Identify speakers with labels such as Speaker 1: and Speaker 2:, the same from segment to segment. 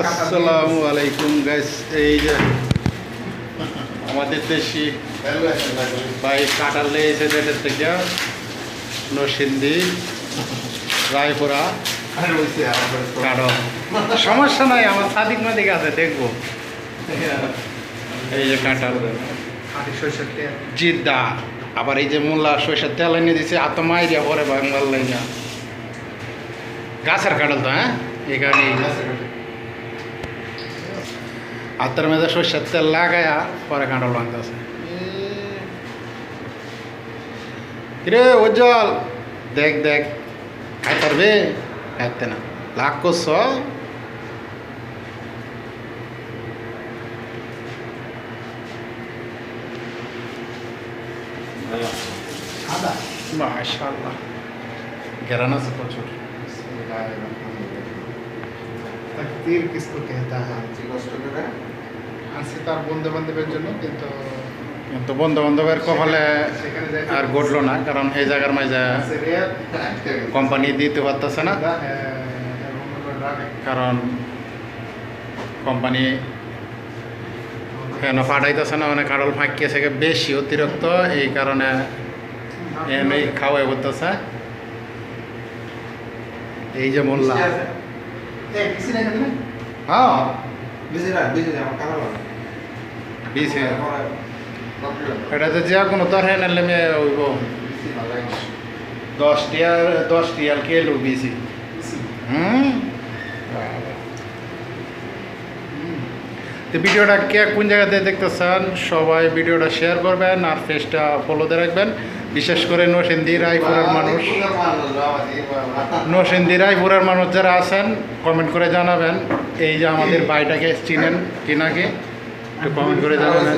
Speaker 1: আসসালামু আলাইকুম গাইস। এই যে আমাদের দেশি ভাই কাটার লেগেছে দেশের থেকে নরসিংদী রায়পুরা কাটো। সমস্যা নাই, আমার সাদিক মাদিক আছে, দেখবো। এই যে কাঁঠাল জিদ্দা, আবার এই যে মূলা সরষের তেল এনে দিছে আত্মাইরিয়া পরে বাংলার লাইনা গাছের কাঁঠাল তো, হ্যাঁ এই কারণে হাতের মেঝে সরষের তেল লাগায়া পরে কাঁঠাল বাঁধতেছে। কিরে উজ্জ্বল, দেখ দেখ খাই পারবে, খাইতে না লাগ করছ। মাশাআল্লাহ, ঘেরান আছে প্রচুর।
Speaker 2: तकदीर किसको कहता है? তার বন্ধু বান্ধবের জন্য, কিন্তু
Speaker 1: কিন্তু বন্ধু বান্ধবের কপালে আর ঘটলো না, কারণ এই জায়গার মাঝে কোম্পানি দিতে পারতেছে না, কারণ কোম্পানি কেন পাঠাইতেছে না, মানে কাঁঠাল ফাঁকিয়েছে বেশি অতিরিক্ত, এই কারণে এমনি খাওয়াই করতেছে। এই যে মোল্লা, হ্যাঁ বিসি এটা তো যে কোনো তরকারি নালে হইব 10 টিয়াল কিলো বিসি। তো ভিডিওটা কে কোন জায়গাতে দেখতেছেন সবাই ভিডিওটা শেয়ার করবেন আর পেজটা ফলোতে রাখবেন। বিশেষ করে নরসিংদী রায়পুরের মানুষ, নরসিংদী রায়পুরের মানুষ যারা আছেন কমেন্ট করে জানাবেন এই যে আমাদের ভাইটাকে চিনেন কি নাকি, একটু কমেন্ট করে জানাবেন।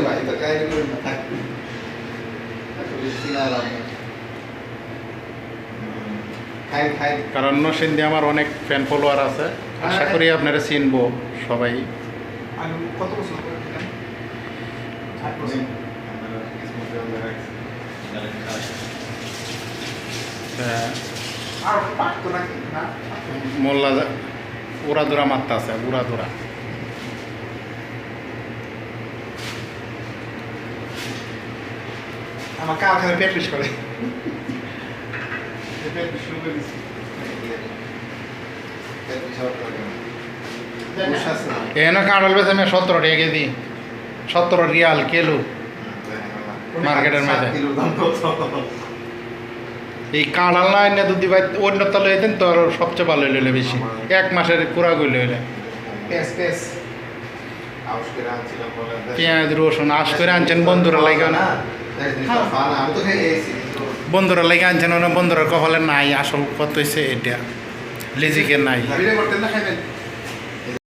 Speaker 1: কারণ নরসিংদী আমার অনেক ফ্যান ফলোয়ার আছে, আশা করি আপনারা চিনবো সবাই।
Speaker 2: কত বছর করে দিলেন? 8 বছর। আর পাকতো নাকি না?
Speaker 1: মোল্লা উড়াদুরা মাত্রা আছে, উড়াদুরা।
Speaker 2: আমার কাল খালি পেট পিস করে, পেট পিস শুরু করে দিচ্ছি।
Speaker 1: এখানে কাঁঠাল বেছে আমি 17 টাকা দিই, 17 রিয়াল কিলো মার্কেটের মধ্যে। এই কাঁঠাল না এনে দুধ দিবাই অন্য তলে হইতেন তো আরো সবচেয়ে ভালো হইলে বেশি, 1 মাসের কুড়া গইলে হইলে। পেঁয়াজ রসুন আশ করে আনছেন বন্ধুরা লাগে না, বন্ধুরা লাগে আনছেন না, বন্ধুরা কপালে নাই, আসল কত হয়েছে এটা লিজিকে নাই।